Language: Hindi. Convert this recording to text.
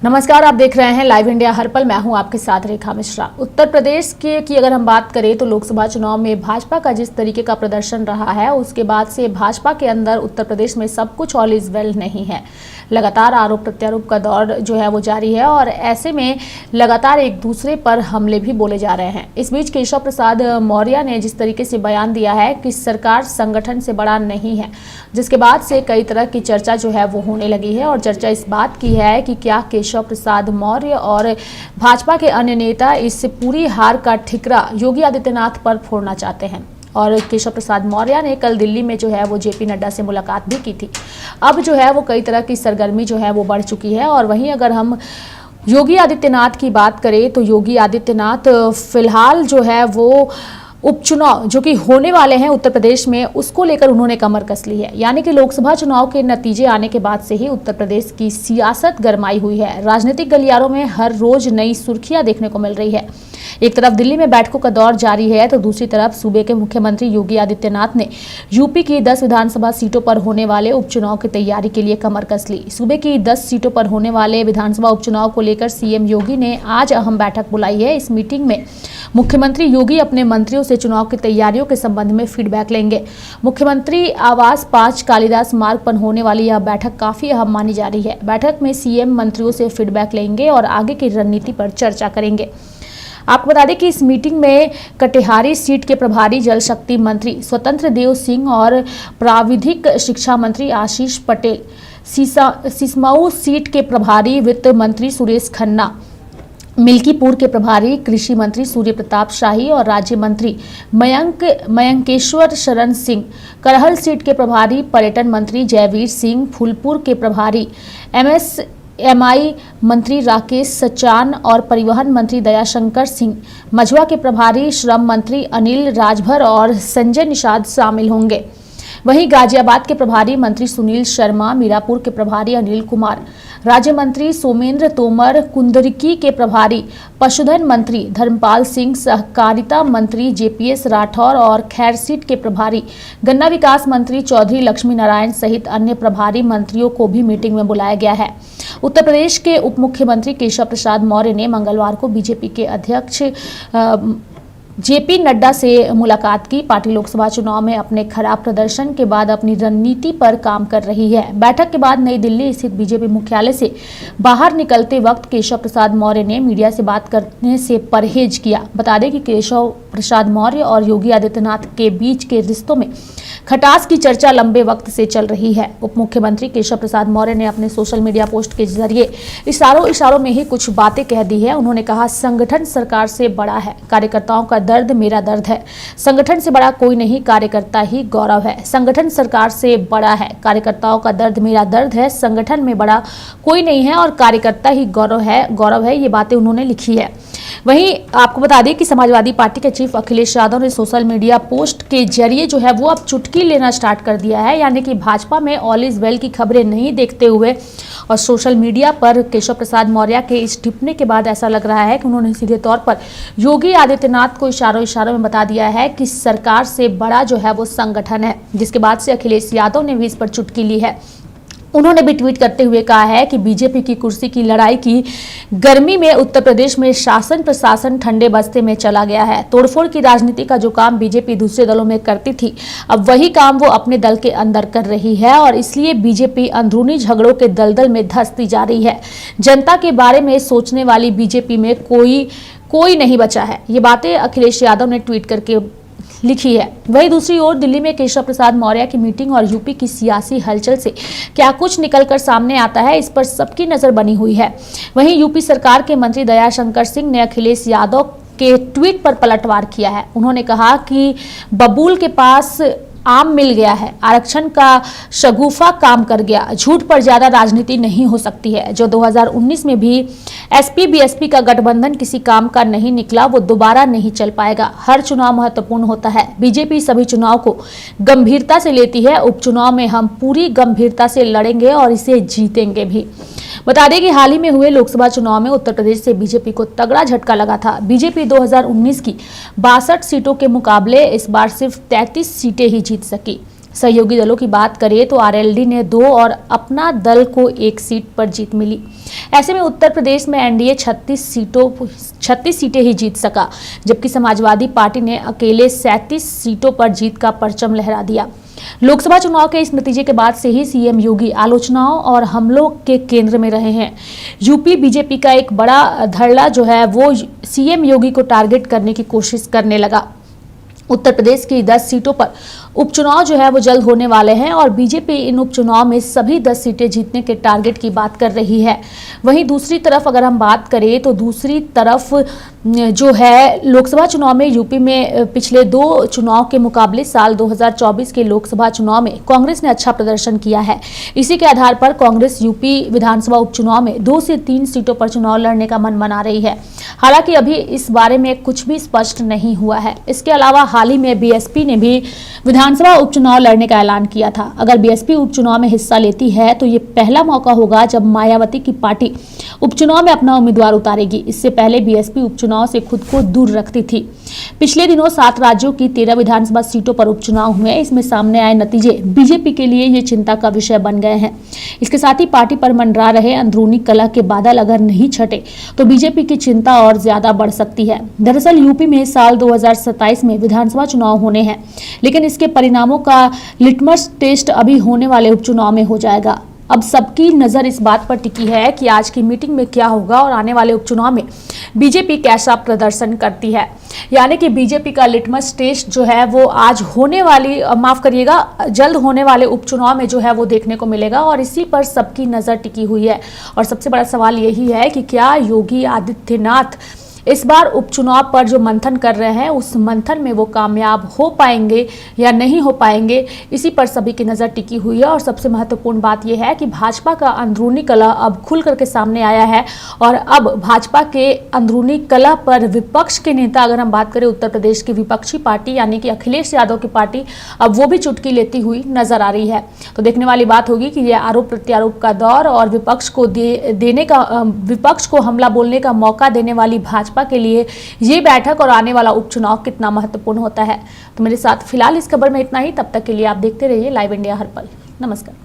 नमस्कार, आप देख रहे हैं लाइव इंडिया हर पल। मैं हूं आपके साथ रेखा मिश्रा। उत्तर प्रदेश के की अगर हम बात करें तो लोकसभा चुनाव में भाजपा का जिस तरीके का प्रदर्शन रहा है, उसके बाद से भाजपा के अंदर उत्तर प्रदेश में सब कुछ ऑल इज वेल नहीं है। लगातार आरोप प्रत्यारोप का दौर जो है वो जारी है और ऐसे में लगातार एक दूसरे पर हमले भी बोले जा रहे हैं। इस बीच केशव प्रसाद मौर्य ने जिस तरीके से बयान दिया है कि सरकार संगठन से बड़ा नहीं है, जिसके बाद से कई तरह की चर्चा जो है वो होने लगी है। और चर्चा इस बात की है कि क्या केशव प्रसाद मौर्य और भाजपा के अन्य नेता इस पूरी हार का ठिकरा योगी आदित्यनाथ पर फोड़ना चाहते हैं। और केशव प्रसाद मौर्य ने कल दिल्ली में जो है वो जेपी नड्डा से मुलाकात भी की थी। अब जो है वो कई तरह की सरगर्मी जो है वो बढ़ चुकी है। और वहीं अगर हम योगी आदित्यनाथ की बात करें तो योगी आदित्यनाथ फिलहाल जो है वो उपचुनाव जो कि होने वाले हैं उत्तर प्रदेश में, उसको लेकर उन्होंने कमर कस ली है। यानी कि लोकसभा चुनाव के नतीजे आने के बाद से ही उत्तर प्रदेश की सियासत गरमाई हुई है। राजनीतिक गलियारों में हर रोज नई सुर्खियां देखने को मिल रही है। एक तरफ दिल्ली में बैठकों का दौर जारी है तो दूसरी तरफ सूबे के मुख्यमंत्री योगी आदित्यनाथ ने यूपी की 10 विधानसभा सीटों पर होने वाले उपचुनाव की तैयारी के लिए कमर कस ली। सूबे की 10 सीटों पर होने वाले विधानसभा उपचुनाव को लेकर सीएम योगी ने आज अहम बैठक बुलाई है। इस मीटिंग में मुख्यमंत्री योगी अपने मंत्रियों से चुनाव की तैयारियों के संबंध में फीडबैक लेंगे। मुख्यमंत्री आवास 5 कालिदास मार्ग पर होने वाली यह बैठक काफी अहम मानी जा रही है। बैठक में सीएम मंत्रियों से फीडबैक लेंगे और आगे की रणनीति पर चर्चा करेंगे। आपको बता दें कि इस मीटिंग में कटिहारी सीट के प्रभारी जल शक्ति मंत्री स्वतंत्र देव सिंह और प्राविधिक शिक्षा मंत्री आशीष पटेल, सिसमऊ सीट के प्रभारी वित्त मंत्री सुरेश खन्ना, मिल्कीपुर के प्रभारी कृषि मंत्री सूर्य प्रताप शाही और राज्य मंत्री मयंकेश्वर शरण सिंह, करहल सीट के प्रभारी पर्यटन मंत्री जयवीर सिंह, फूलपुर के प्रभारी MI मंत्री राकेश सचान और परिवहन मंत्री दयाशंकर सिंह, मझवा के प्रभारी श्रम मंत्री अनिल राजभर और संजय निषाद शामिल होंगे। वहीं गाजियाबाद के प्रभारी मंत्री सुनील शर्मा, मीरापुर के प्रभारी अनिल कुमार, राज्य मंत्री सोमेंद्र तोमर, कुंदरिकी के प्रभारी पशुधन मंत्री धर्मपाल सिंह, सहकारिता मंत्री JPS राठौर और खैर सीट के प्रभारी गन्ना विकास मंत्री चौधरी लक्ष्मी नारायण सहित अन्य प्रभारी मंत्रियों को भी मीटिंग में बुलाया गया है। उत्तर प्रदेश के उप मुख्यमंत्री केशव प्रसाद मौर्य ने मंगलवार को बीजेपी के अध्यक्ष जेपी नड्डा से मुलाकात की। पार्टी लोकसभा चुनाव में अपने खराब प्रदर्शन के बाद अपनी रणनीति पर काम कर रही है। बैठक के बाद नई दिल्ली स्थित बीजेपी मुख्यालय से बाहर निकलते वक्त केशव प्रसाद मौर्य ने मीडिया से बात करने से परहेज किया। बता दें कि केशव प्रसाद मौर्य और योगी आदित्यनाथ के बीच के रिश्तों में खटास की चर्चा लंबे वक्त से चल रही है। उप मुख्यमंत्री केशव प्रसाद मौर्य ने अपने सोशल मीडिया पोस्ट के जरिए इशारों में ही कुछ बातें कह दी है। उन्होंने कहा, संगठन सरकार से बड़ा है, कार्यकर्ताओं का दर्द मेरा दर्द है। संगठन से बड़ा कोई नहीं, कार्यकर्ता ही गौरव है। संगठन सरकार से बड़ा है, कार्यकर्ताओं का दर्द मेरा दर्द है। संगठन में बड़ा कोई नहीं है और कार्यकर्ता ही गौरव है। ये बातें उन्होंने लिखी है। वहीं आपको बता दें कि समाजवादी पार्टी के चीफ अखिलेश यादव ने सोशल मीडिया पोस्ट के जरिए जो है वो अब चुटकी लेना स्टार्ट कर दिया है। यानी कि भाजपा में ऑल इज वेल की खबरें नहीं देखते हुए और सोशल मीडिया पर केशव प्रसाद मौर्य के इस टिप्पणी के बाद ऐसा लग रहा है कि उन्होंने सीधे तौर पर योगी आदित्यनाथ को इशारों में बता दिया है कि सरकार से बड़ा जो है वो संगठन है। जिसके बाद से अखिलेश यादव ने भी इस पर चुटकी ली है। उन्होंने भी ट्वीट करते हुए कहा है कि बीजेपी की कुर्सी की लड़ाई की गर्मी में उत्तर प्रदेश में शासन प्रशासन ठंडे बस्ते में चला गया है। तोड़फोड़ की राजनीति का जो काम बीजेपी दूसरे दलों में करती थी, अब वही काम वो अपने दल के अंदर कर रही है और इसलिए बीजेपी अंदरूनी झगड़ों के दलदल में धंसती जा रही है। जनता के बारे में सोचने वाली बीजेपी में कोई नहीं बचा है। ये बातें अखिलेश यादव ने ट्वीट करके लिखी है। वहीं दूसरी ओर दिल्ली में केशव प्रसाद मौर्य की मीटिंग और यूपी की सियासी हलचल से क्या कुछ निकलकर सामने आता है, इस पर सबकी नजर बनी हुई है। वहीं यूपी सरकार के मंत्री दयाशंकर सिंह ने अखिलेश यादव के ट्वीट पर पलटवार किया है। उन्होंने कहा कि बबूल के पास आम मिल गया है, आरक्षण का शगुफा काम कर गया, झूठ पर ज्यादा राजनीति नहीं हो सकती है। जो 2019 में भी एसपी बीएसपी का गठबंधन किसी काम का नहीं निकला, वो दोबारा नहीं चल पाएगा। हर चुनाव महत्वपूर्ण होता है। बीजेपी सभी चुनाव को गंभीरता से लेती है। उपचुनाव में हम पूरी गंभीरता से लड़ेंगे और इसे जीतेंगे भी। बता दें कि हाल ही में हुए लोकसभा चुनाव में उत्तर प्रदेश से बीजेपी को तगड़ा झटका लगा था। बीजेपी 2019 की 62 सीटों के मुकाबले इस बार सिर्फ 33 सीटें ही जीत सकी। सहयोगी दलों की बात करें तो आरएलडी ने 2 और अपना दल को 1 सीट पर जीत मिली। ऐसे में उत्तर प्रदेश में एनडीए 36 सीटें ही जीत सका, जबकि समाजवादी पार्टी ने अकेले 37 सीटों पर जीत का परचम लहरा दिया। लोकसभा चुनाव के इस नतीजे के बाद से ही सीएम योगी आलोचनाओं और हमलों के केंद्र में रहे हैं। यूपी बीजेपी का एक बड़ा धड़ल्ला जो है वो सीएम योगी को टारगेट करने की कोशिश करने लगा। उत्तर प्रदेश की 10 सीटों पर उपचुनाव जो है वो जल्द होने वाले हैं और बीजेपी इन उपचुनाव में सभी 10 सीटें जीतने के टारगेट की बात कर रही है। वहीं दूसरी तरफ अगर हम बात करें तो दूसरी तरफ जो है लोकसभा चुनाव में यूपी में पिछले 2 चुनाव के मुकाबले साल 2024 के लोकसभा चुनाव में कांग्रेस ने अच्छा प्रदर्शन किया है। इसी के आधार पर कांग्रेस यूपी विधानसभा उपचुनाव में 2 से 3 सीटों पर चुनाव लड़ने का मन बना रही है। हालांकि अभी इस बारे में कुछ भी स्पष्ट नहीं हुआ है। इसके अलावा हाल ही में बीएसपी ने भी विधानसभा उपचुनाव लड़ने का ऐलान किया था। अगर बीएसपी उपचुनाव में हिस्सा लेती है तो ये पहला मौका होगा जब मायावती की पार्टी उपचुनाव में अपना उम्मीदवार उतारेगी। इससे पहले बीएसपी उपचुनाव से खुद को दूर रखती थी। पिछले दिनों 7 राज्यों की 13 विधानसभा सीटों पर उपचुनाव हुए। इसमें सामने आए नतीजे बीजेपी के लिए ये चिंता का विषय बन गए हैं। इसके साथ ही पार्टी पर मंडरा रहे अंदरूनी कलह के बादल अगर नहीं छटे तो बीजेपी की चिंता और ज्यादा बढ़ सकती है। दरअसल यूपी में साल 2027 में विधानसभा चुनाव होने हैं, लेकिन इसके परिणामों का लिटमस टेस्ट अभी होने वाले उपचुनाव में हो जाएगा। अब सबकी नजर इस बात पर टिकी है कि आज की मीटिंग में क्या होगा और आने वाले उपचुनाव में बीजेपी कैसा प्रदर्शन करती है। यानी कि बीजेपी का लिटमस टेस्ट जो है वो आज होने वाली जल्द होने वाले उपचुनाव में जो है वो देखने को मिलेगा और इसी पर सबकी नजर टिकी हुई है। और सबसे बड़ा सवाल यही है कि क्या योगी आदित्यनाथ इस बार उपचुनाव पर जो मंथन कर रहे हैं उस मंथन में वो कामयाब हो पाएंगे या नहीं हो पाएंगे, इसी पर सभी की नज़र टिकी हुई है। और सबसे महत्वपूर्ण बात यह है कि भाजपा का अंदरूनी कलह अब खुल करके सामने आया है और अब भाजपा के अंदरूनी कलह पर विपक्ष के नेता, अगर हम बात करें उत्तर प्रदेश की विपक्षी पार्टी यानी कि अखिलेश यादव की पार्टी, अब वो भी चुटकी लेती हुई नजर आ रही है। तो देखने वाली बात होगी कि यह आरोप प्रत्यारोप का दौर और विपक्ष को हमला बोलने का मौका देने वाली भाजपा के लिए ये बैठक और आने वाला उपचुनाव कितना महत्वपूर्ण होता है। तो मेरे साथ फिलहाल इस खबर में इतना ही। तब तक के लिए आप देखते रहिए लाइव इंडिया हर पल। नमस्कार।